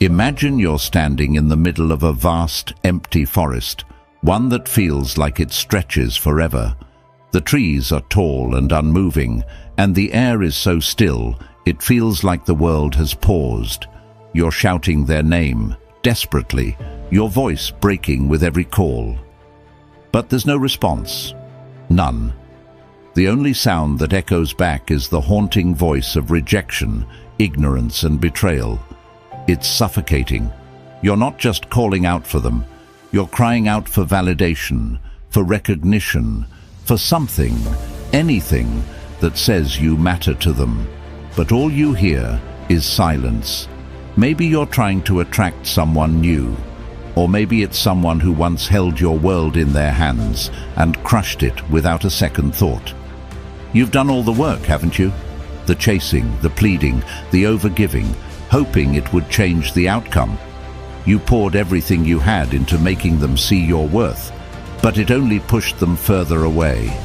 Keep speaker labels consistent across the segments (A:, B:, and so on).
A: Imagine you're standing in the middle of a vast, empty forest, one that feels like it stretches forever. The trees are tall and unmoving, and the air is so still, it feels like the world has paused. You're shouting their name, desperately, your voice breaking with every call. But there's no response. None. The only sound that echoes back is the haunting voice of rejection, ignorance and betrayal. It's suffocating. You're not just calling out for them. You're crying out for validation, for recognition, for something, anything that says you matter to them. But all you hear is silence. Maybe you're trying to attract someone new, or maybe it's someone who once held your world in their hands and crushed it without a second thought. You've done all the work, haven't you? The chasing, the pleading, the overgiving, hoping it would change the outcome. You poured everything you had into making them see your worth, but it only pushed them further away.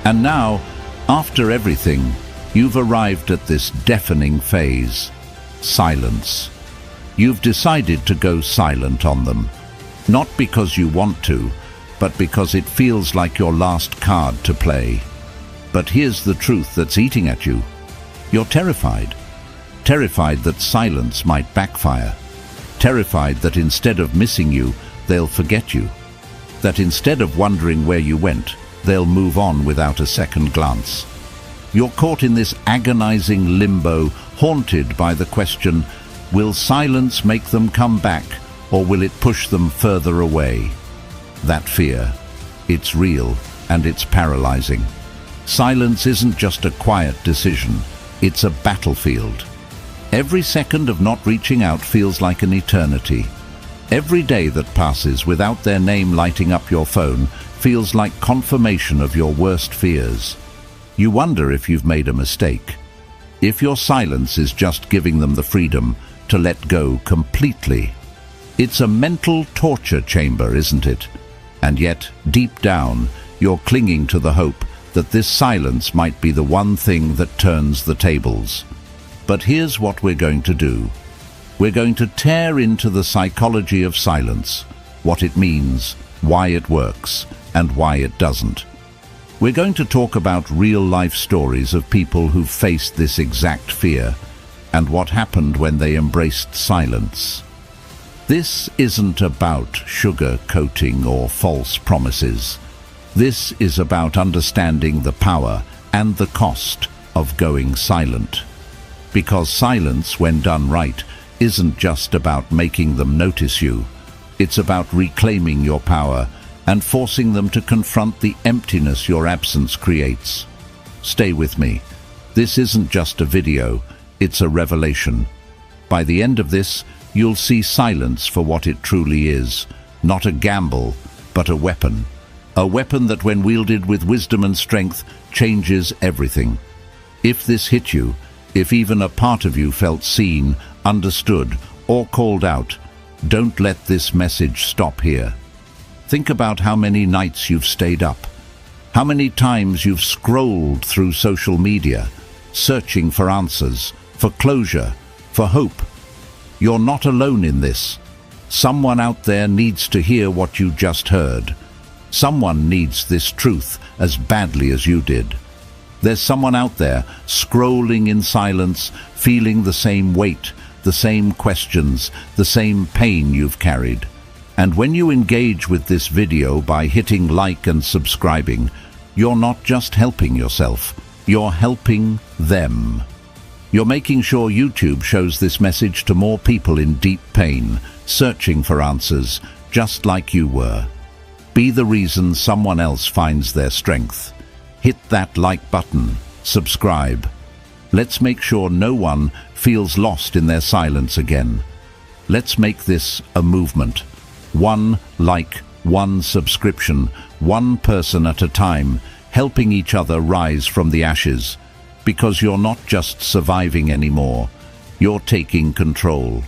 A: And now, after everything, you've arrived at this deafening phase. Silence. You've decided to go silent on them, not because you want to, but because it feels like your last card to play. But here's the truth that's eating at you. You're terrified. Terrified that silence might backfire. Terrified that instead of missing you, they'll forget you. That instead of wondering where you went, they'll move on without a second glance. You're caught in this agonizing limbo, haunted by the question, will silence make them come back, or will it push them further away? That fear, it's real and it's paralyzing. Silence isn't just a quiet decision, it's a battlefield. Every second of not reaching out feels like an eternity. Every day that passes without their name lighting up your phone feels like confirmation of your worst fears. You wonder if you've made a mistake. If your silence is just giving them the freedom to let go completely. It's a mental torture chamber, isn't it? And yet, deep down, you're clinging to the hope that this silence might be the one thing that turns the tables. But here's what we're going to do. We're going to tear into the psychology of silence, what it means, why it works, and why it doesn't. We're going to talk about real-life stories of people who've faced this exact fear, and what happened when they embraced silence. This isn't about sugar-coating or false promises. This is about understanding the power and the cost of going silent. Because silence, when done right, isn't just about making them notice you. It's about reclaiming your power and forcing them to confront the emptiness your absence creates. Stay with me. This isn't just a video, it's a revelation. By the end of this, you'll see silence for what it truly is, not a gamble, but a weapon. A weapon that, when wielded with wisdom and strength, changes everything. If this hit you, if even a part of you felt seen, understood, or called out, don't let this message stop here. Think about how many nights you've stayed up, how many times you've scrolled through social media, searching for answers, for closure, for hope. You're not alone in this. Someone out there needs to hear what you just heard. Someone needs this truth as badly as you did. There's someone out there, scrolling in silence, feeling the same weight, the same questions, the same pain you've carried. And when you engage with this video by hitting like and subscribing, you're not just helping yourself, you're helping them. You're making sure YouTube shows this message to more people in deep pain, searching for answers, just like you were. Be the reason someone else finds their strength. Hit that like button, subscribe. Let's make sure no one feels lost in their silence again. Let's make this a movement. One like, one subscription, one person at a time, helping each other rise from the ashes. Because you're not just surviving anymore, you're taking control.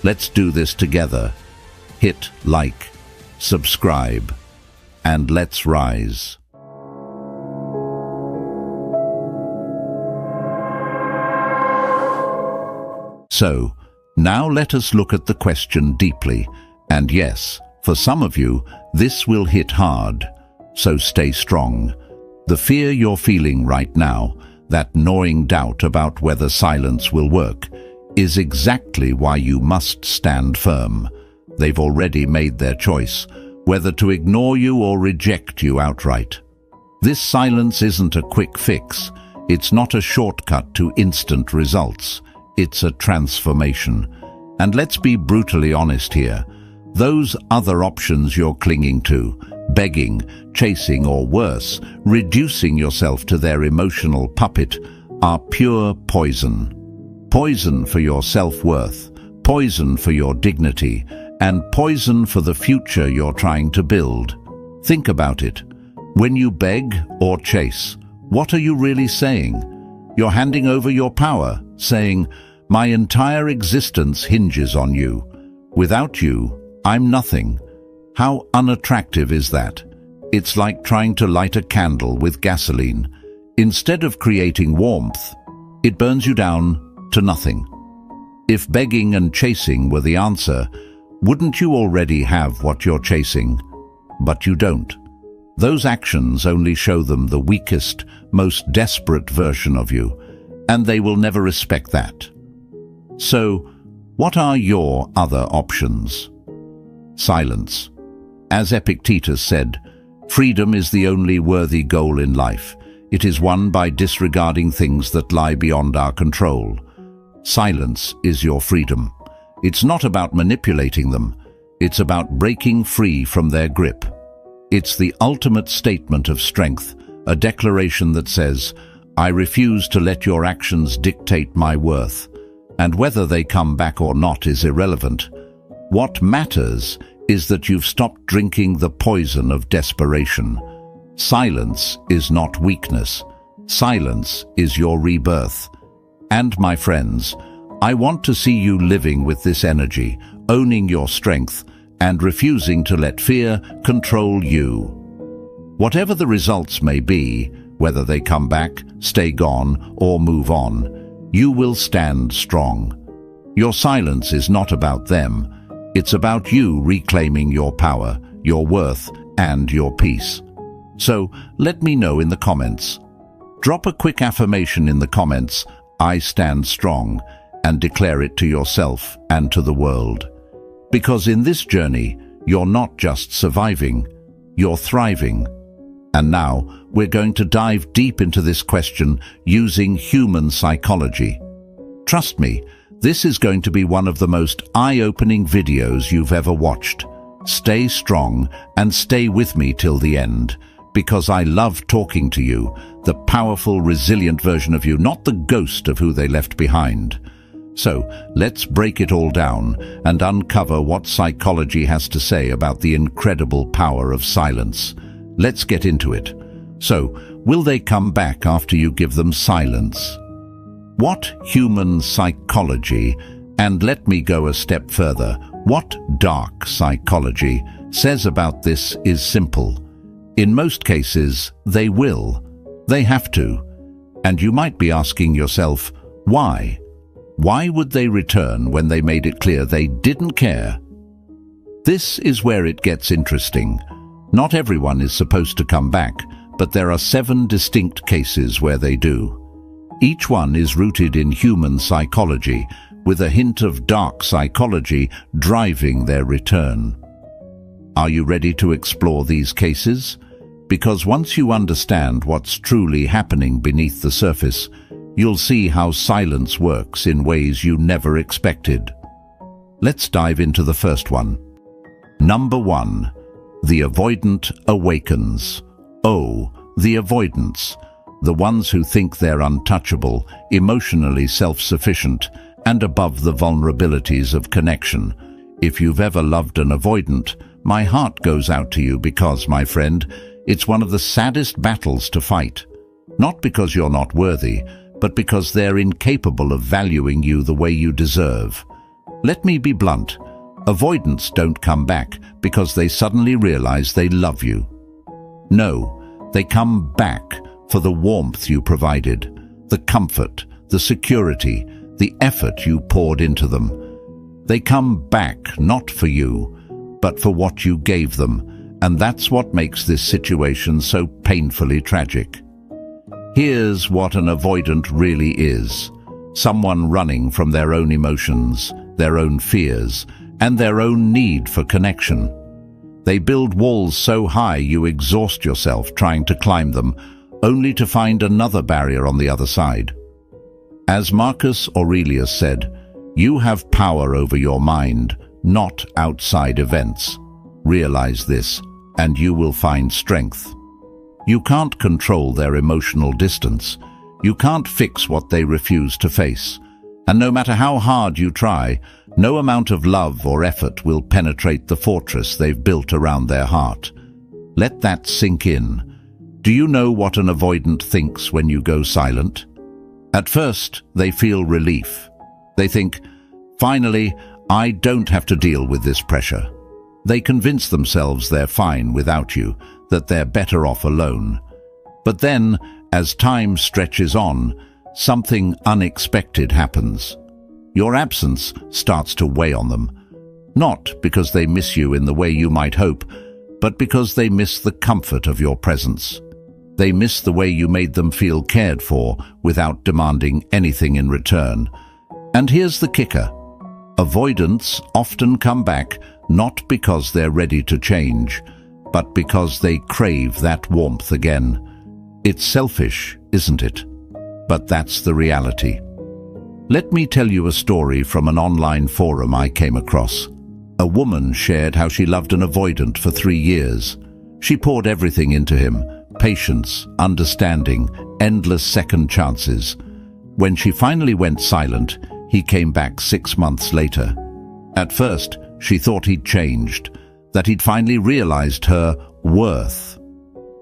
A: Let's do this together. Hit like, subscribe, and let's rise. So, Now let us look at the question deeply. And yes, for some of you, this will hit hard. So stay strong. The fear you're feeling right now, that gnawing doubt about whether silence will work, is exactly why you must stand firm. They've already made their choice, whether to ignore you or reject you outright. This silence isn't a quick fix. It's not a shortcut to instant results. It's a transformation. And let's be brutally honest here. Those other options you're clinging to, begging, chasing, or worse, reducing yourself to their emotional puppet, are pure poison. Poison for your self-worth, poison for your dignity, and poison for the future you're trying to build. Think about it. When you beg or chase, what are you really saying? You're handing over your power, saying, "My entire existence hinges on you. Without you, I'm nothing." How unattractive is that? It's like trying to light a candle with gasoline. Instead of creating warmth, it burns you down to nothing. If begging and chasing were the answer, wouldn't you already have what you're chasing? But you don't. Those actions only show them the weakest, most desperate version of you, and they will never respect that. So, what are your other options? Silence. As Epictetus said, freedom is the only worthy goal in life. It is won by disregarding things that lie beyond our control. Silence is your freedom. It's not about manipulating them. It's about breaking free from their grip. It's the ultimate statement of strength, a declaration that says, "I refuse to let your actions dictate my worth." And whether they come back or not is irrelevant. What matters is that you've stopped drinking the poison of desperation. Silence is not weakness. Silence is your rebirth. And my friends, I want to see you living with this energy, owning your strength, and refusing to let fear control you. Whatever the results may be, whether they come back, stay gone, or move on, you will stand strong. Your silence is not about them. It's about you reclaiming your power, your worth, and your peace. So, let me know in the comments. Drop a quick affirmation in the comments, "I stand strong," and declare it to yourself and to the world. Because in this journey, you're not just surviving, you're thriving. And now, we're going to dive deep into this question using human psychology. Trust me, this is going to be one of the most eye-opening videos you've ever watched. Stay strong and stay with me till the end, because I love talking to you, the powerful, resilient version of you, not the ghost of who they left behind. So, let's break it all down and uncover what psychology has to say about the incredible power of silence. Let's get into it. So, will they come back after you give them silence? What human psychology, and let me go a step further, what dark psychology says about this is simple. In most cases, they will. They have to. And you might be asking yourself, why? Why would they return when they made it clear they didn't care? This is where it gets interesting. Not everyone is supposed to come back, but there are 7 distinct cases where they do. Each one is rooted in human psychology, with a hint of dark psychology driving their return. Are you ready to explore these cases? Because once you understand what's truly happening beneath the surface, you'll see how silence works in ways you never expected. Let's dive into the first one. Number 1. The avoidant awakens. Oh, the avoidants. The ones who think they're untouchable, emotionally self-sufficient, and above the vulnerabilities of connection. If you've ever loved an avoidant, my heart goes out to you because, my friend, it's one of the saddest battles to fight. Not because you're not worthy, but because they're incapable of valuing you the way you deserve. Let me be blunt. Avoidants don't come back because they suddenly realize they love you. No, they come back for the warmth you provided, the comfort, the security, the effort you poured into them. They come back not for you, but for what you gave them, and that's what makes this situation so painfully tragic. Here's what an avoidant really is: someone running from their own emotions, their own fears, and their own need for connection. They build walls so high you exhaust yourself trying to climb them, only to find another barrier on the other side. As Marcus Aurelius said, "You have power over your mind, not outside events. Realize this, and you will find strength." You can't control their emotional distance. You can't fix what they refuse to face. And no matter how hard you try, no amount of love or effort will penetrate the fortress they've built around their heart. Let that sink in. Do you know what an avoidant thinks when you go silent? At first, they feel relief. They think, "Finally, I don't have to deal with this pressure." They convince themselves they're fine without you, that they're better off alone. But then, as time stretches on, something unexpected happens. Your absence starts to weigh on them, not because they miss you in the way you might hope, but because they miss the comfort of your presence. They miss the way you made them feel cared for without demanding anything in return. And here's the kicker: avoidants often come back not because they're ready to change, but because they crave that warmth again. It's selfish, isn't it? But that's the reality. Let me tell you a story from an online forum I came across. A woman shared how she loved an avoidant for 3 years. She poured everything into him: patience, understanding, endless second chances. When she finally went silent, he came back 6 months later. At first, she thought he'd changed, that he'd finally realized her worth.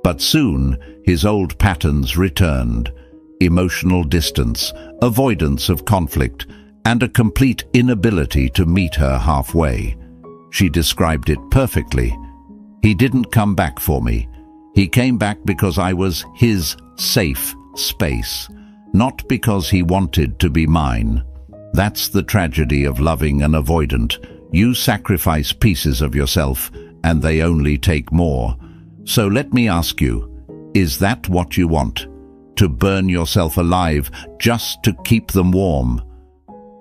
A: But soon, his old patterns returned: emotional distance, avoidance of conflict, and a complete inability to meet her halfway. She described it perfectly. "He didn't come back for me. He came back because I was his safe space, not because he wanted to be mine." That's the tragedy of loving an avoidant. You sacrifice pieces of yourself, and they only take more. So let me ask you, is that what you want? To burn yourself alive just to keep them warm?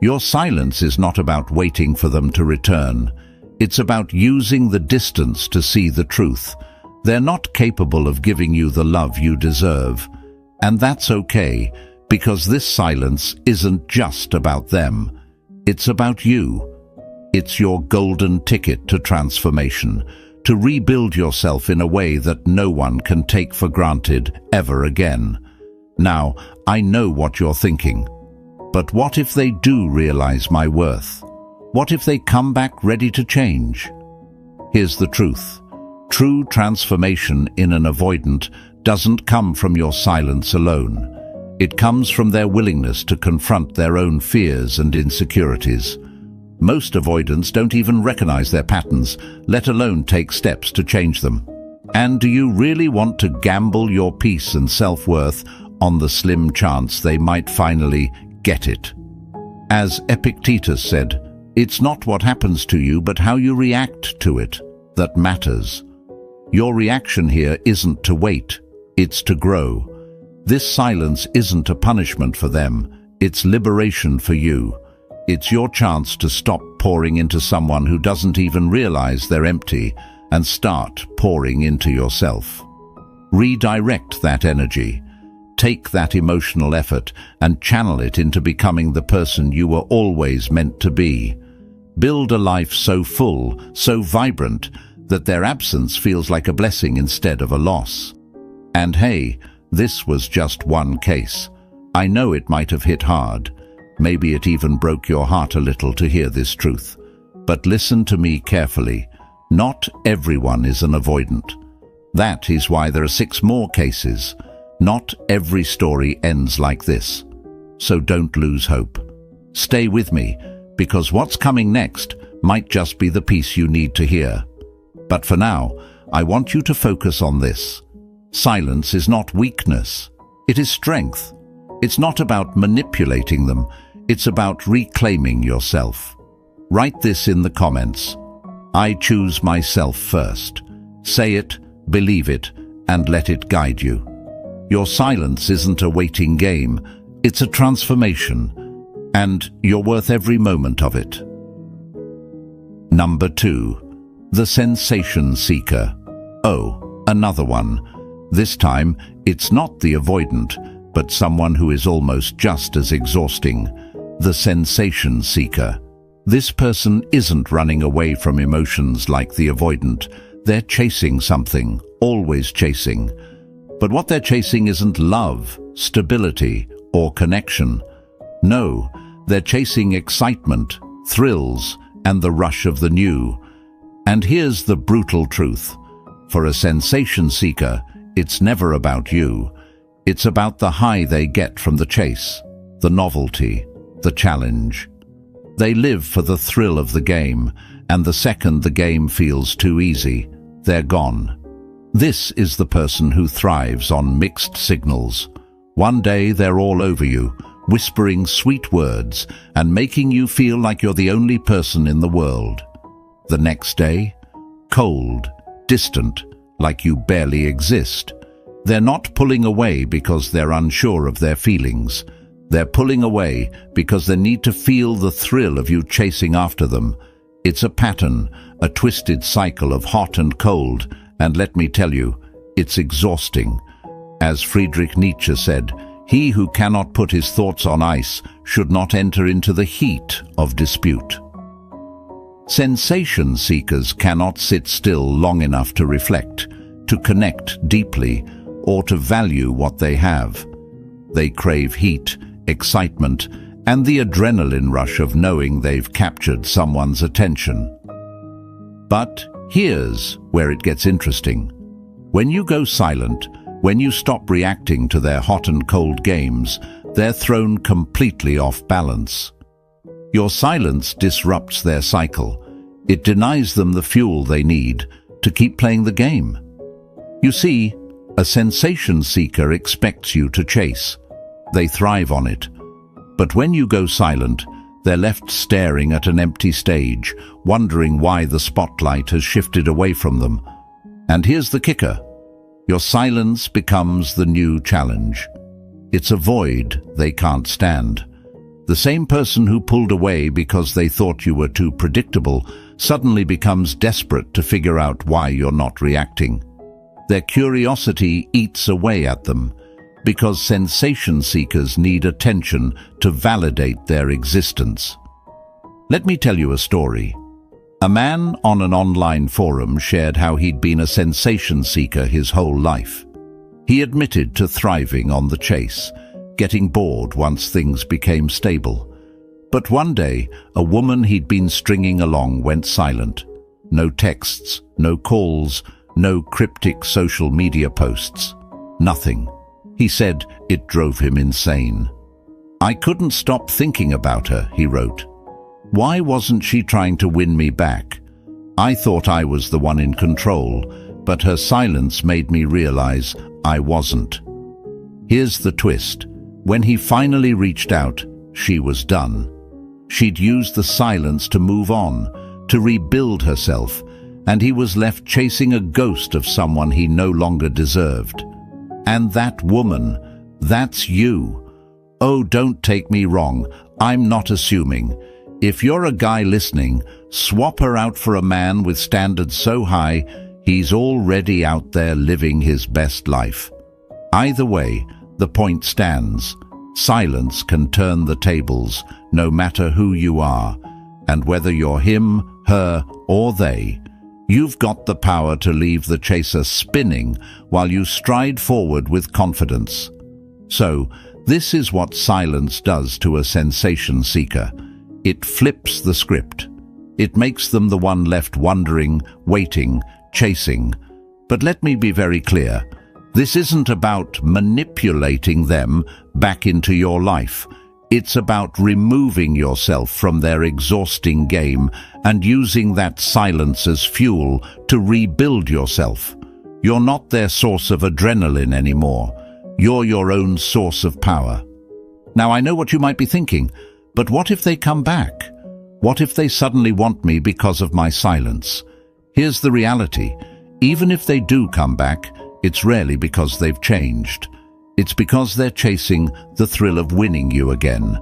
A: Your silence is not about waiting for them to return. It's about using the distance to see the truth. They're not capable of giving you the love you deserve. And that's okay, because this silence isn't just about them. It's about you. It's your golden ticket to transformation, to rebuild yourself in a way that no one can take for granted ever again. Now, I know what you're thinking. But what if they do realize my worth? What if they come back ready to change? Here's the truth. True transformation in an avoidant doesn't come from your silence alone. It comes from their willingness to confront their own fears and insecurities. Most avoidants don't even recognize their patterns, let alone take steps to change them. And do you really want to gamble your peace and self-worth on the slim chance they might finally get it? As Epictetus said, "It's not what happens to you, but how you react to it that matters." Your reaction here isn't to wait, it's to grow. This silence isn't a punishment for them, it's liberation for you. It's your chance to stop pouring into someone who doesn't even realize they're empty and start pouring into yourself. Redirect that energy. Take that emotional effort and channel it into becoming the person you were always meant to be. Build a life so full, so vibrant, that their absence feels like a blessing instead of a loss. And hey, this was just one case. I know it might have hit hard. Maybe it even broke your heart a little to hear this truth. But listen to me carefully. Not everyone is an avoidant. That is why there are 6 more cases. Not every story ends like this. So don't lose hope. Stay with me, because what's coming next might just be the piece you need to hear. But for now, I want you to focus on this. Silence is not weakness. It is strength. It's not about manipulating them. It's about reclaiming yourself. Write this in the comments. I choose myself first. Say it, believe it, and let it guide you. Your silence isn't a waiting game, it's a transformation, and you're worth every moment of it. Number 2. The sensation seeker. Oh, another one. This time, it's not the avoidant, but someone who is almost just as exhausting. The sensation seeker. This person isn't running away from emotions like the avoidant. They're chasing something, always chasing. But what they're chasing isn't love, stability, or connection. No, they're chasing excitement, thrills, and the rush of the new. And here's the brutal truth. For a sensation seeker, it's never about you. It's about the high they get from the chase, the novelty, the challenge. They live for the thrill of the game, and the second the game feels too easy, they're gone. This is the person who thrives on mixed signals. One day they're all over you, whispering sweet words and making you feel like you're the only person in the world. The next day, cold, distant, like you barely exist. They're not pulling away because they're unsure of their feelings. They're pulling away because they need to feel the thrill of you chasing after them. It's a pattern, a twisted cycle of hot and cold, and let me tell you, it's exhausting. As Friedrich Nietzsche said, he who cannot put his thoughts on ice should not enter into the heat of dispute. Sensation seekers cannot sit still long enough to reflect, to connect deeply, or to value what they have. They crave heat, excitement, and the adrenaline rush of knowing they've captured someone's attention. But here's where it gets interesting. When you go silent, when you stop reacting to their hot and cold games, they're thrown completely off balance. Your silence disrupts their cycle. It denies them the fuel they need to keep playing the game. You see, a sensation seeker expects you to chase. They thrive on it. But when you go silent, they're left staring at an empty stage, wondering why the spotlight has shifted away from them. And here's the kicker. Your silence becomes the new challenge. It's a void they can't stand. The same person who pulled away because they thought you were too predictable suddenly becomes desperate to figure out why you're not reacting. Their curiosity eats away at them, because sensation seekers need attention to validate their existence. Let me tell you a story. A man on an online forum shared how he'd been a sensation seeker his whole life. He admitted to thriving on the chase, getting bored once things became stable. But one day, a woman he'd been stringing along went silent. No texts, no calls, no cryptic social media posts. Nothing. He said it drove him insane. I couldn't stop thinking about her, he wrote. Why wasn't she trying to win me back? I thought I was the one in control, but her silence made me realize I wasn't. Here's the twist. When he finally reached out, she was done. She'd used the silence to move on, to rebuild herself, and he was left chasing a ghost of someone he no longer deserved. And that woman, that's you. Oh, don't take me wrong, I'm not assuming. If you're a guy listening, swap her out for a man with standards so high, he's already out there living his best life. Either way, the point stands. Silence can turn the tables, no matter who you are. And whether you're him, her, or they, you've got the power to leave the chaser spinning while you stride forward with confidence. So, this is what silence does to a sensation seeker. It flips the script. It makes them the one left wondering, waiting, chasing. But let me be very clear. This isn't about manipulating them back into your life. It's about removing yourself from their exhausting game and using that silence as fuel to rebuild yourself. You're not their source of adrenaline anymore. You're your own source of power. Now, I know what you might be thinking, but what if they come back? What if they suddenly want me because of my silence? Here's the reality. Even if they do come back, it's rarely because they've changed. It's because they're chasing the thrill of winning you again.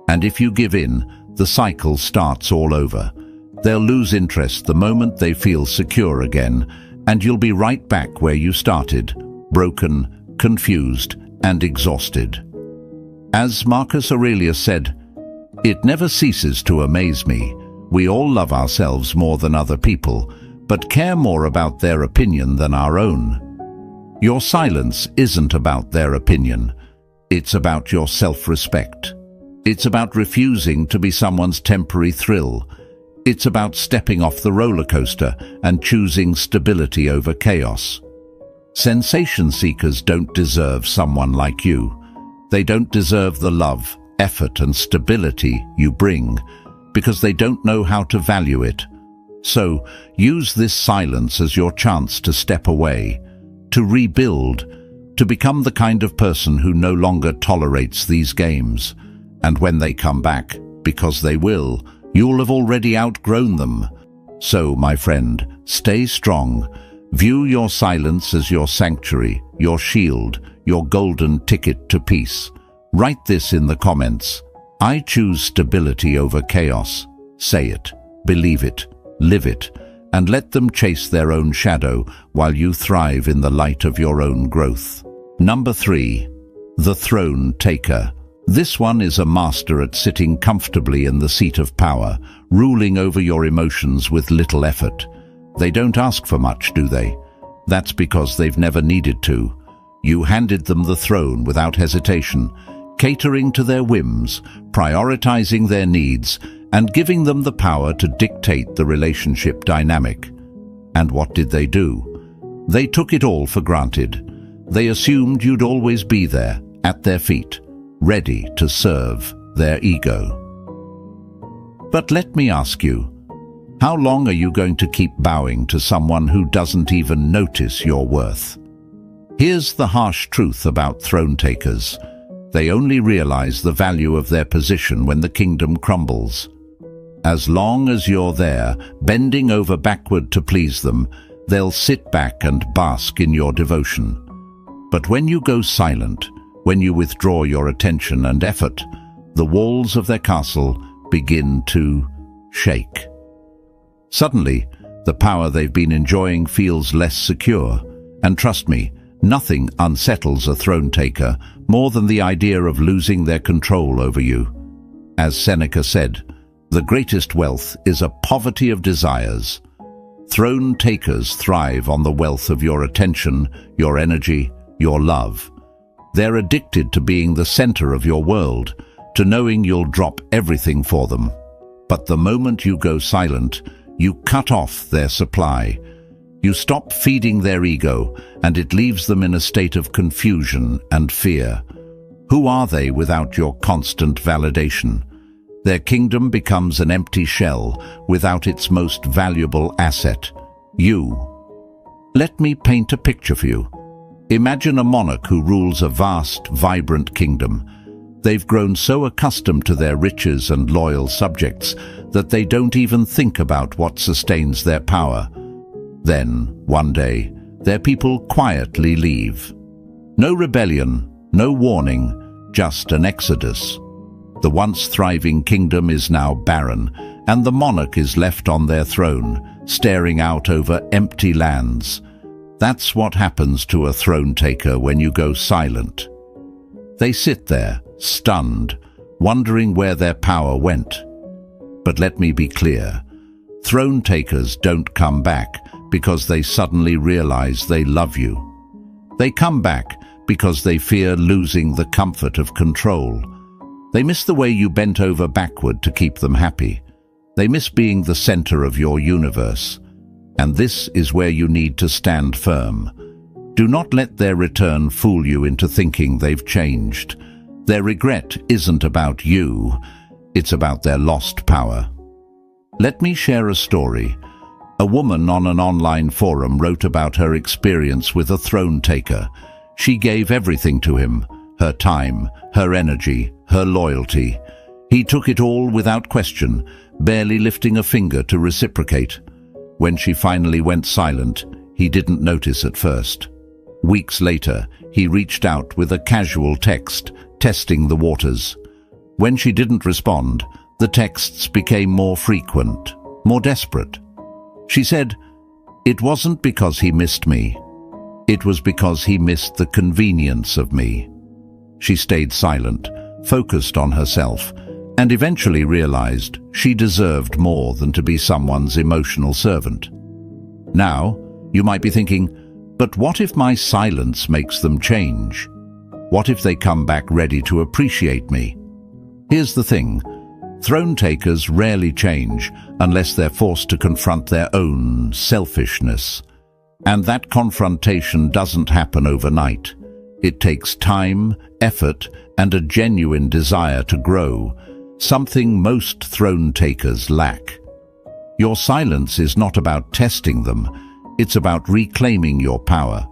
A: And if you give in, the cycle starts all over. They'll lose interest the moment they feel secure again, and you'll be right back where you started, broken, confused, and exhausted. As Marcus Aurelius said, "It never ceases to amaze me. We all love ourselves more than other people, but care more about their opinion than our own." Your silence isn't about their opinion. It's about your self-respect. It's about refusing to be someone's temporary thrill. It's about stepping off the roller coaster and choosing stability over chaos. Sensation seekers don't deserve someone like you. They don't deserve the love, effort, and stability you bring, because they don't know how to value it. So, use this silence as your chance to step away, to rebuild, to become the kind of person who no longer tolerates these games. And when they come back, because they will, you'll have already outgrown them. So, my friend, stay strong. View your silence as your sanctuary, your shield, your golden ticket to peace. Write this in the comments. I choose stability over chaos. Say it, believe it, live it, and let them chase their own shadow while you thrive in the light of your own growth. Number 3. The Throne Taker. This one is a master at sitting comfortably in the seat of power, ruling over your emotions with little effort. They don't ask for much, do they? That's because they've never needed to. You handed them the throne without hesitation, catering to their whims, prioritizing their needs, and giving them the power to dictate the relationship dynamic. And what did they do? They took it all for granted. They assumed you'd always be there, at their feet, ready to serve their ego. But let me ask you, how long are you going to keep bowing to someone who doesn't even notice your worth? Here's the harsh truth about throne takers. They only realize the value of their position when the kingdom crumbles. As long as you're there, bending over backward to please them, they'll sit back and bask in your devotion. But when you go silent, when you withdraw your attention and effort, the walls of their castle begin to shake. Suddenly, the power they've been enjoying feels less secure, and trust me, nothing unsettles a throne taker more than the idea of losing their control over you. As Seneca said, the greatest wealth is a poverty of desires. Throne takers thrive on the wealth of your attention, your energy, your love. They're addicted to being the center of your world, to knowing you'll drop everything for them. But the moment you go silent, you cut off their supply. You stop feeding their ego, and it leaves them in a state of confusion and fear. Who are they without your constant validation? Their kingdom becomes an empty shell without its most valuable asset, you. Let me paint a picture for you. Imagine a monarch who rules a vast, vibrant kingdom. They've grown so accustomed to their riches and loyal subjects that they don't even think about what sustains their power. Then, one day, their people quietly leave. No rebellion, no warning, just an exodus. The once thriving kingdom is now barren, and the monarch is left on their throne, staring out over empty lands. That's what happens to a throne taker when you go silent. They sit there, stunned, wondering where their power went. But let me be clear, throne takers don't come back because they suddenly realize they love you. They come back because they fear losing the comfort of control. They miss the way you bent over backward to keep them happy. They miss being the center of your universe. And this is where you need to stand firm. Do not let their return fool you into thinking they've changed. Their regret isn't about you, it's about their lost power. Let me share a story. A woman on an online forum wrote about her experience with a throne taker. She gave everything to him, her time, her energy, her loyalty. He took it all without question, barely lifting a finger to reciprocate. When she finally went silent, he didn't notice at first. Weeks later, he reached out with a casual text, testing the waters. When she didn't respond, the texts became more frequent, more desperate. She said, "It wasn't because he missed me. It was because he missed the convenience of me." She stayed silent, focused on herself, and eventually realized she deserved more than to be someone's emotional servant. Now, you might be thinking, but what if my silence makes them change? What if they come back ready to appreciate me? Here's the thing. Throne takers rarely change unless they're forced to confront their own selfishness. And that confrontation doesn't happen overnight. It takes time, effort, and a genuine desire to grow, something most throne takers lack. Your silence is not about testing them. It's about reclaiming your power.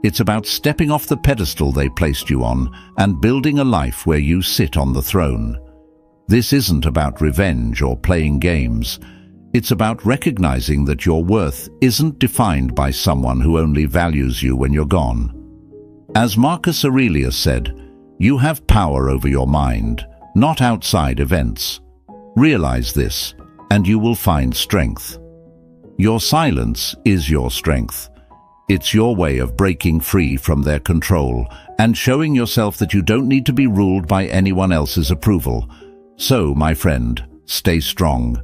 A: It's about stepping off the pedestal they placed you on and building a life where you sit on the throne. This isn't about revenge or playing games. It's about recognizing that your worth isn't defined by someone who only values you when you're gone. As Marcus Aurelius said, you have power over your mind, not outside events. Realize this, and you will find strength. Your silence is your strength. It's your way of breaking free from their control and showing yourself that you don't need to be ruled by anyone else's approval. So, my friend, stay strong.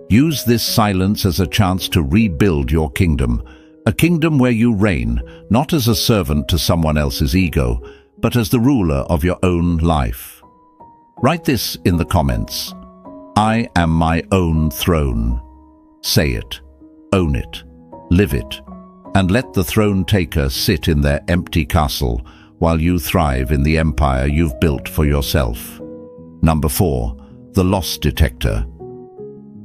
A: Use this silence as a chance to rebuild your kingdom, a kingdom where you reign, not as a servant to someone else's ego, but as the ruler of your own life. Write this in the comments. I am my own throne. Say it, own it, live it, and let the throne taker sit in their empty castle while you thrive in the empire you've built for yourself. Number 4. The loss detector.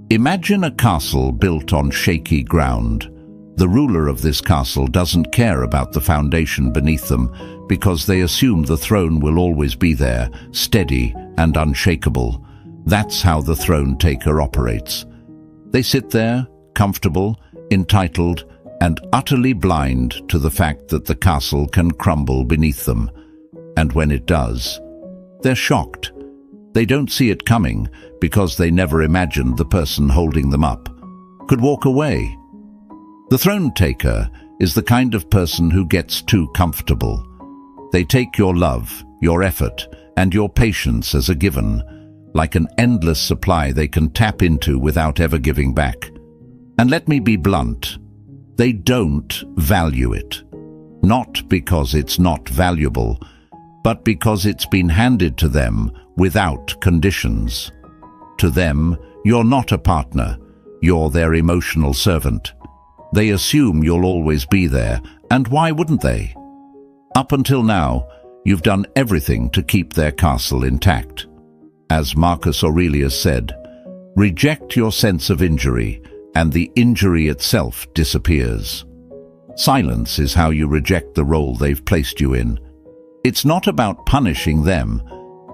A: Imagine a castle built on shaky ground. The ruler of this castle doesn't care about the foundation beneath them because they assume the throne will always be there, steady and unshakable. That's how the throne taker operates. They sit there, comfortable, entitled, and utterly blind to the fact that the castle can crumble beneath them. And when it does, they're shocked. They don't see it coming because they never imagined the person holding them up could walk away. The throne taker is the kind of person who gets too comfortable. They take your love, your effort, and your patience as a given, like an endless supply they can tap into without ever giving back. And let me be blunt, they don't value it. Not because it's not valuable, but because it's been handed to them without conditions. To them, you're not a partner, you're their emotional servant. They assume you'll always be there, and why wouldn't they? Up until now, you've done everything to keep their castle intact. As Marcus Aurelius said, reject your sense of injury, and the injury itself disappears. Silence is how you reject the role they've placed you in. It's not about punishing them,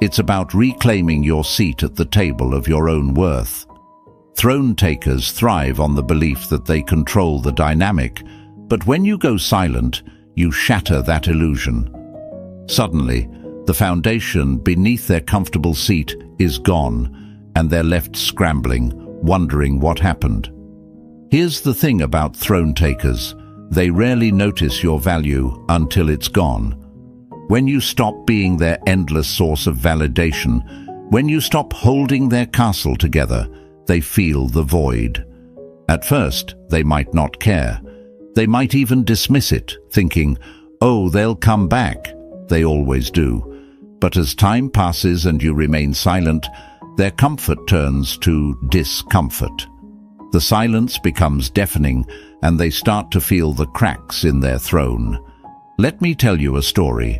A: it's about reclaiming your seat at the table of your own worth. Throne takers thrive on the belief that they control the dynamic, but when you go silent, you shatter that illusion. Suddenly, the foundation beneath their comfortable seat is gone, and they're left scrambling, wondering what happened. Here's the thing about throne takers. They rarely notice your value until it's gone. When you stop being their endless source of validation, when you stop holding their castle together, they feel the void. At first, they might not care. They might even dismiss it, thinking, oh, they'll come back. They always do. But as time passes and you remain silent, their comfort turns to discomfort. The silence becomes deafening, and they start to feel the cracks in their throne. Let me tell you a story.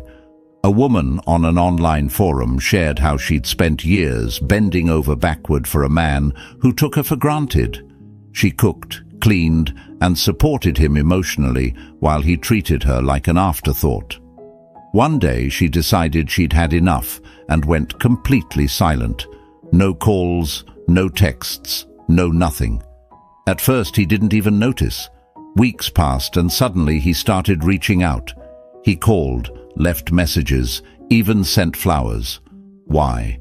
A: A woman on an online forum shared how she'd spent years bending over backward for a man who took her for granted. She cooked, cleaned, and supported him emotionally while he treated her like an afterthought. One day she decided she'd had enough and went completely silent. No calls, no texts, no nothing. At first he didn't even notice. Weeks passed and suddenly he started reaching out. He called, left messages, even sent flowers. Why?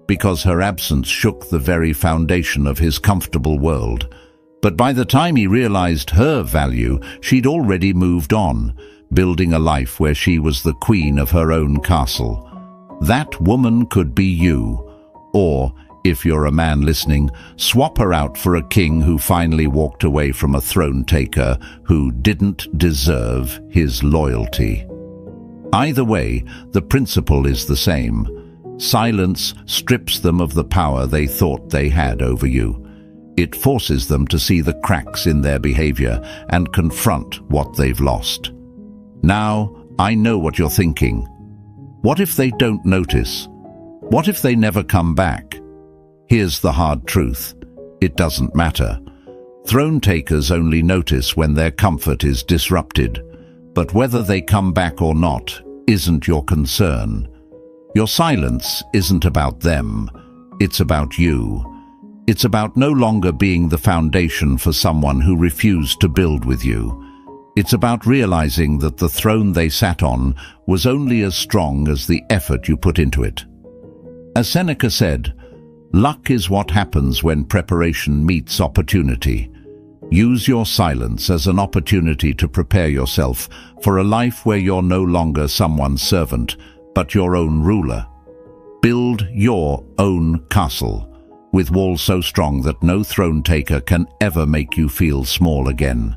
A: Because her absence shook the very foundation of his comfortable world. But by the time he realized her value, she'd already moved on, building a life where she was the queen of her own castle. That woman could be you. Or, if you're a man listening, swap her out for a king who finally walked away from a throne taker who didn't deserve his loyalty. Either way, the principle is the same. Silence strips them of the power they thought they had over you. It forces them to see the cracks in their behavior and confront what they've lost. Now, I know what you're thinking. What if they don't notice? What if they never come back? Here's the hard truth. It doesn't matter. Throne takers only notice when their comfort is disrupted, but whether they come back or not isn't your concern. Your silence isn't about them. It's about you. It's about no longer being the foundation for someone who refused to build with you. It's about realizing that the throne they sat on was only as strong as the effort you put into it. As Seneca said, luck is what happens when preparation meets opportunity. Use your silence as an opportunity to prepare yourself for a life where you're no longer someone's servant, but your own ruler. Build your own castle, with walls so strong that no throne taker can ever make you feel small again.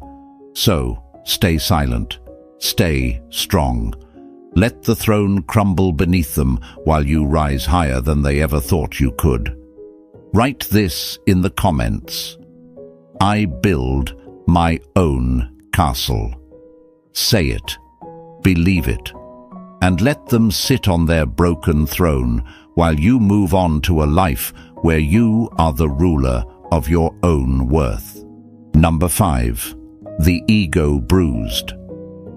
A: So, stay silent. Stay strong. Let the throne crumble beneath them while you rise higher than they ever thought you could. Write this in the comments. I build my own castle. Say it. Believe it. And let them sit on their broken throne while you move on to a life where you are the ruler of your own worth. Number 5. The ego bruised.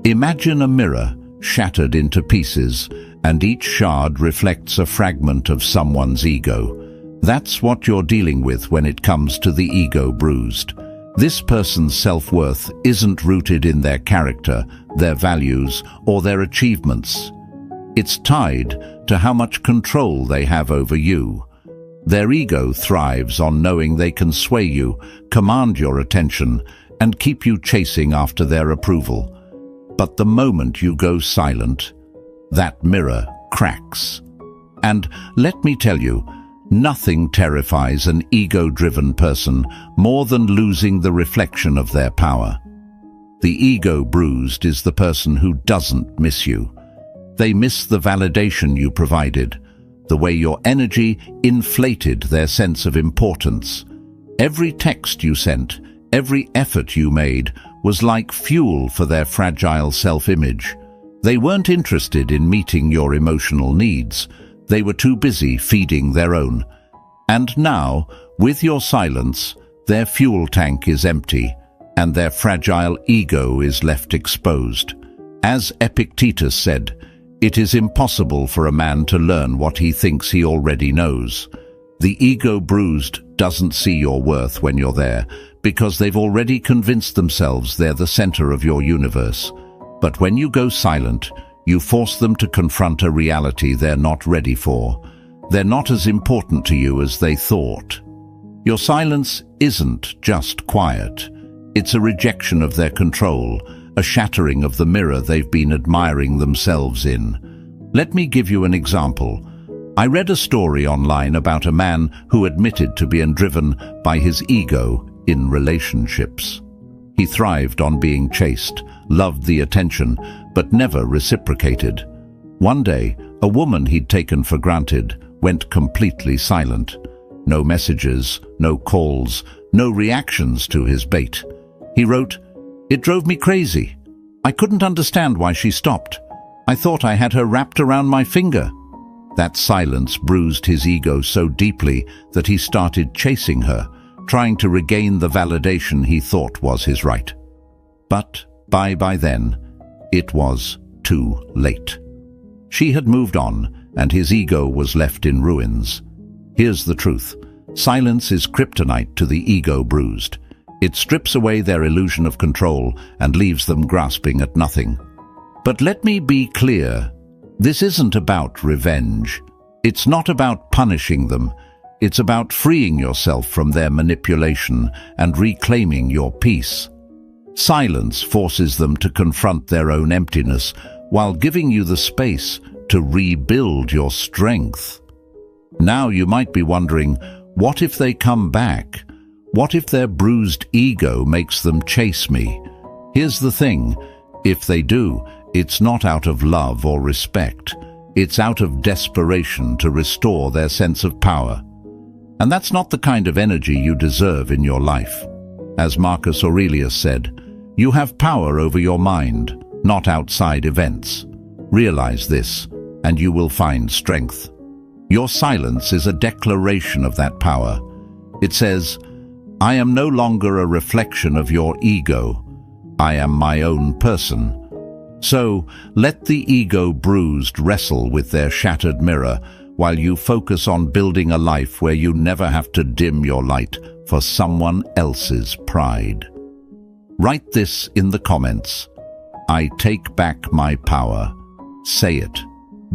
A: Imagine a mirror shattered into pieces, and each shard reflects a fragment of someone's ego. That's what you're dealing with when it comes to the ego bruised. This person's self-worth isn't rooted in their character, their values, or their achievements. It's tied to how much control they have over you. Their ego thrives on knowing they can sway you, command your attention, and keep you chasing after their approval. But the moment you go silent, that mirror cracks. And let me tell you, nothing terrifies an ego-driven person more than losing the reflection of their power. The ego bruised is the person who doesn't miss you. They miss the validation you provided, the way your energy inflated their sense of importance. Every text you sent, every effort you made was like fuel for their fragile self-image. They weren't interested in meeting your emotional needs. They were too busy feeding their own. And now, with your silence, their fuel tank is empty, and their fragile ego is left exposed. As Epictetus said, it is impossible for a man to learn what he thinks he already knows. The ego bruised doesn't see your worth when you're there, because they've already convinced themselves they're the center of your universe. But when you go silent, you force them to confront a reality they're not ready for. They're not as important to you as they thought. Your silence isn't just quiet. It's a rejection of their control, a shattering of the mirror they've been admiring themselves in. Let me give you an example. I read a story online about a man who admitted to being driven by his ego in relationships. He thrived on being chased, loved the attention, but never reciprocated. One day, a woman he'd taken for granted went completely silent. No messages, no calls, no reactions to his bait. He wrote, "It drove me crazy. I couldn't understand why she stopped. I thought I had her wrapped around my finger." That silence bruised his ego so deeply that he started chasing her, trying to regain the validation he thought was his right. But by then, it was too late. She had moved on, and his ego was left in ruins. Here's the truth. Silence is kryptonite to the ego bruised. It strips away their illusion of control and leaves them grasping at nothing. But let me be clear, this isn't about revenge. It's not about punishing them. It's about freeing yourself from their manipulation and reclaiming your peace. Silence forces them to confront their own emptiness while giving you the space to rebuild your strength. Now you might be wondering, what if they come back? What if their bruised ego makes them chase me? Here's the thing, if they do, it's not out of love or respect. It's out of desperation to restore their sense of power. And that's not the kind of energy you deserve in your life. As Marcus Aurelius said, you have power over your mind, not outside events. Realize this, and you will find strength. Your silence is a declaration of that power. It says, I am no longer a reflection of your ego. I am my own person. So, let the ego bruised wrestle with their shattered mirror while you focus on building a life where you never have to dim your light for someone else's pride. Write this in the comments. I take back my power. Say it,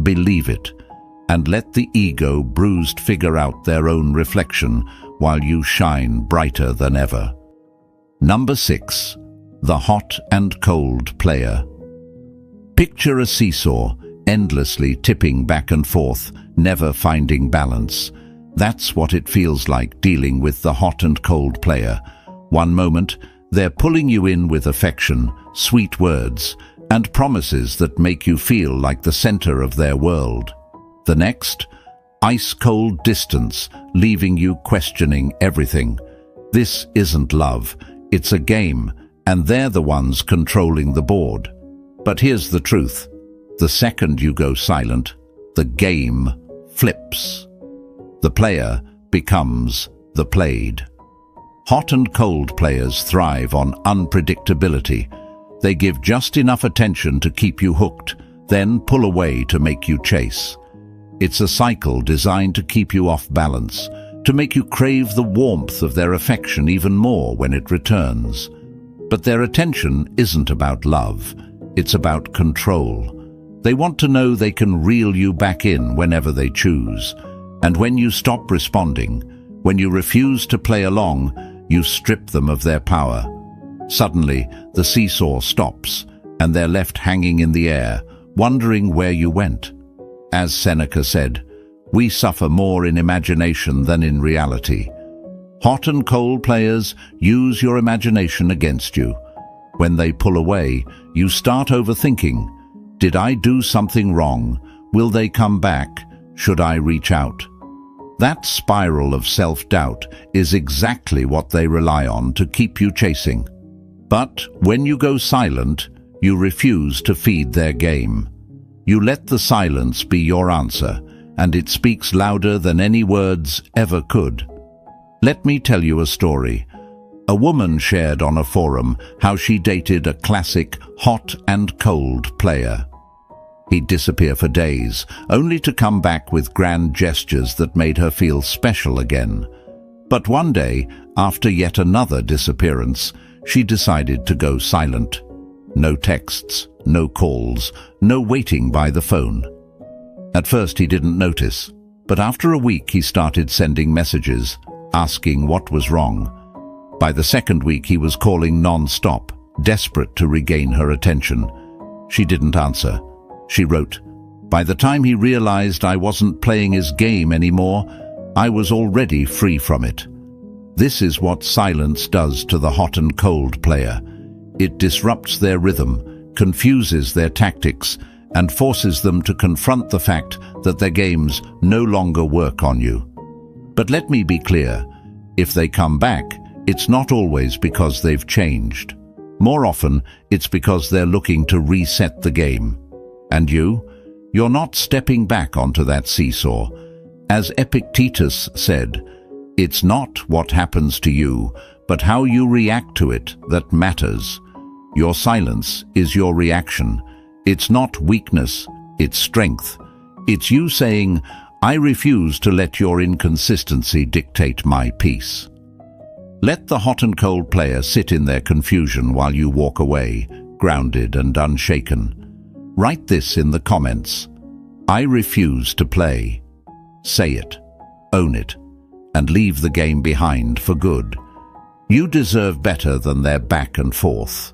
A: believe it, and let the ego bruised figure out their own reflection while you shine brighter than ever. Number 6. The hot and cold player. Picture a seesaw, endlessly tipping back and forth, never finding balance. That's what it feels like dealing with the hot and cold player. One moment, they're pulling you in with affection, sweet words, and promises that make you feel like the center of their world. The next, ice-cold distance, leaving you questioning everything. This isn't love, it's a game, and they're the ones controlling the board. But here's the truth. The second you go silent, the game flips. The player becomes the played. Hot and cold players thrive on unpredictability. They give just enough attention to keep you hooked, then pull away to make you chase. It's a cycle designed to keep you off balance, to make you crave the warmth of their affection even more when it returns. But their attention isn't about love. It's about control. They want to know they can reel you back in whenever they choose. And when you stop responding, when you refuse to play along, you strip them of their power. Suddenly, the seesaw stops, and they're left hanging in the air, wondering where you went. As Seneca said, we suffer more in imagination than in reality. Hot and cold players use your imagination against you. When they pull away, you start overthinking. Did I do something wrong? Will they come back? Should I reach out? That spiral of self-doubt is exactly what they rely on to keep you chasing. But when you go silent, you refuse to feed their game. You let the silence be your answer, and it speaks louder than any words ever could. Let me tell you a story. A woman shared on a forum how she dated a classic hot and cold player. He'd disappear for days, only to come back with grand gestures that made her feel special again. But one day, after yet another disappearance, she decided to go silent. No texts, no calls, no waiting by the phone. At first he didn't notice, but after a week he started sending messages, asking what was wrong. By the second week he was calling non-stop, desperate to regain her attention. She didn't answer. She wrote, "By the time he realized I wasn't playing his game anymore, I was already free from it." This is what silence does to the hot and cold player. It disrupts their rhythm, confuses their tactics, and forces them to confront the fact that their games no longer work on you. But let me be clear, if they come back, it's not always because they've changed. More often, it's because they're looking to reset the game. And you're not stepping back onto that seesaw. As Epictetus said, it's not what happens to you, but how you react to it that matters. Your silence is your reaction. It's not weakness, it's strength. It's you saying, I refuse to let your inconsistency dictate my peace. Let the hot and cold player sit in their confusion while you walk away, grounded and unshaken. Write this in the comments. I refuse to play. Say it, own it, and leave the game behind for good. You deserve better than their back and forth.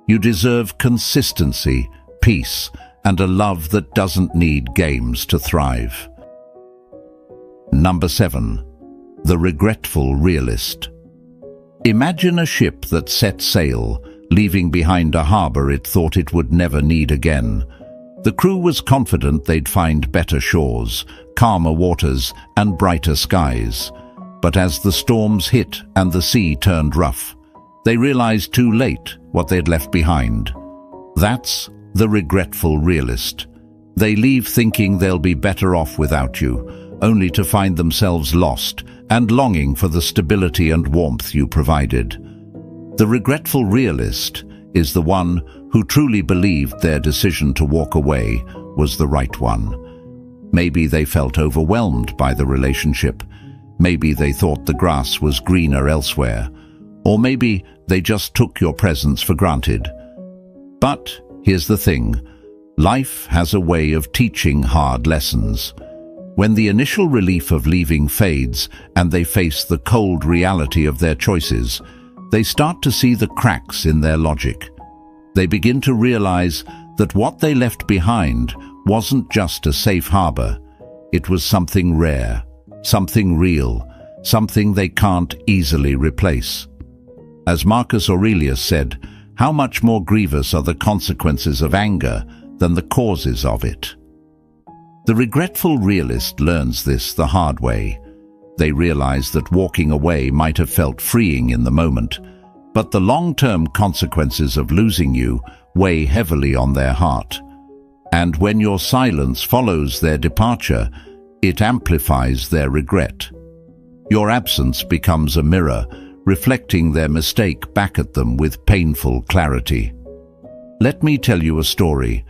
A: You deserve consistency, peace, and a love that doesn't need games to thrive. Number 7. The regretful realist. Imagine a ship that set sail, leaving behind a harbor it thought it would never need again. The crew was confident they'd find better shores, calmer waters, and brighter skies. But as the storms hit and the sea turned rough, they realized too late what they'd left behind. That's the regretful realist. They leave thinking they'll be better off without you, only to find themselves lost and longing for the stability and warmth you provided. The regretful realist is the one who truly believed their decision to walk away was the right one. Maybe they felt overwhelmed by the relationship. Maybe they thought the grass was greener elsewhere. Or maybe they just took your presence for granted. But here's the thing. Life has a way of teaching hard lessons. When the initial relief of leaving fades and they face the cold reality of their choices, they start to see the cracks in their logic. They begin to realize that what they left behind wasn't just a safe harbor. It was something rare, something real, something they can't easily replace. As Marcus Aurelius said, how much more grievous are the consequences of anger than the causes of it? The regretful realist learns this the hard way. They realize that walking away might have felt freeing in the moment, but the long-term consequences of losing you weigh heavily on their heart. And when your silence follows their departure, it amplifies their regret. Your absence becomes a mirror, reflecting their mistake back at them with painful clarity. Let me tell you a story.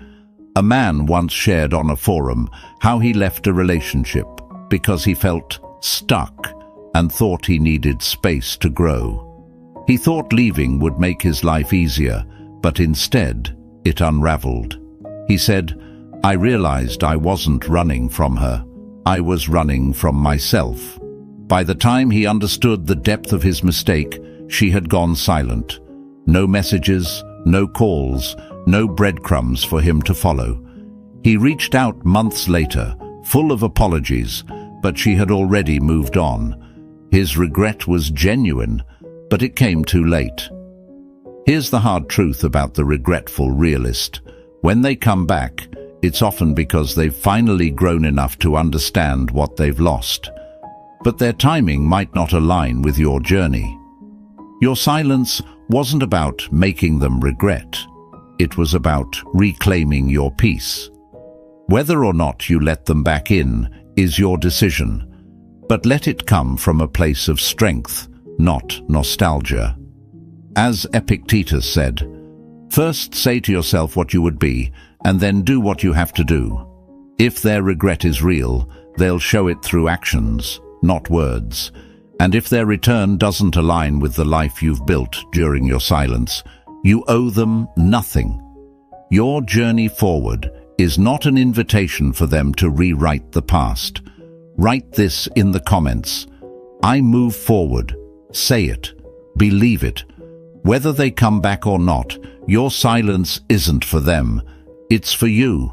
A: A man once shared on a forum how he left a relationship because he felt stuck and thought he needed space to grow. He thought leaving would make his life easier, but instead it unraveled. He said, "I realized I wasn't running from her. I was running from myself." By the time he understood the depth of his mistake, she had gone silent. No messages, no calls, no breadcrumbs for him to follow. He reached out months later, full of apologies, but she had already moved on. His regret was genuine, but it came too late. Here's the hard truth about the regretful realist. When they come back, it's often because they've finally grown enough to understand what they've lost. But their timing might not align with your journey. Your silence wasn't about making them regret. It was about reclaiming your peace. Whether or not you let them back in is your decision, but let it come from a place of strength, not nostalgia. As Epictetus said, first say to yourself what you would be, and then do what you have to do. If their regret is real, they'll show it through actions, not words. And if their return doesn't align with the life you've built during your silence, you owe them nothing. Your journey forward is not an invitation for them to rewrite the past. Write this in the comments. I move forward. Say it. Believe it. Whether they come back or not, your silence isn't for them. It's for you.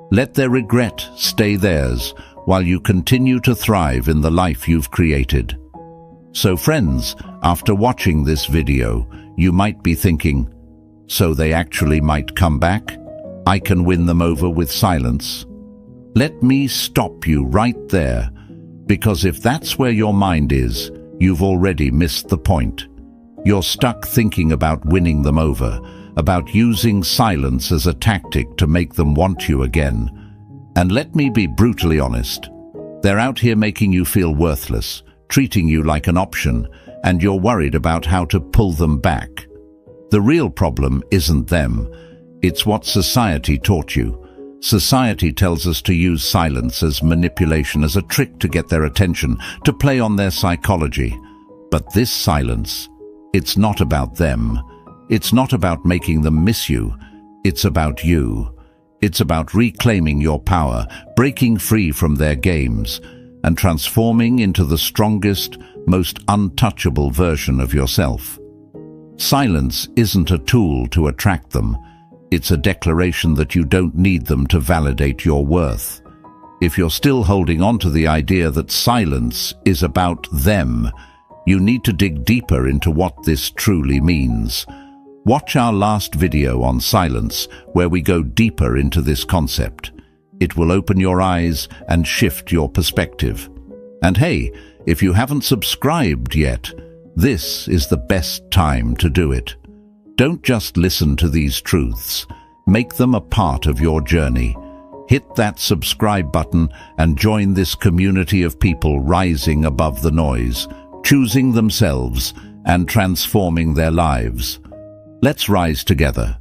A: Let their regret stay theirs while you continue to thrive in the life you've created. So friends, after watching this video, you might be thinking, so they actually might come back? I can win them over with silence. Let me stop you right there, because if that's where your mind is, you've already missed the point. You're stuck thinking about winning them over, about using silence as a tactic to make them want you again. And let me be brutally honest. They're out here making you feel worthless, treating you like an option, and you're worried about how to pull them back. The real problem isn't them. It's what society taught you. Society tells us to use silence as manipulation, as a trick to get their attention, to play on their psychology. But this silence, it's not about them. It's not about making them miss you. It's about you. It's about reclaiming your power, breaking free from their games, and transforming into the strongest, most untouchable version of yourself. Silence isn't a tool to attract them. It's a declaration that you don't need them to validate your worth. If you're still holding on to the idea that silence is about them, you need to dig deeper into what this truly means. Watch our last video on silence, where we go deeper into this concept. It will open your eyes and shift your perspective. And hey, if you haven't subscribed yet, this is the best time to do it. Don't just listen to these truths. Make them a part of your journey. Hit that subscribe button and join this community of people rising above the noise, choosing themselves and transforming their lives. Let's rise together.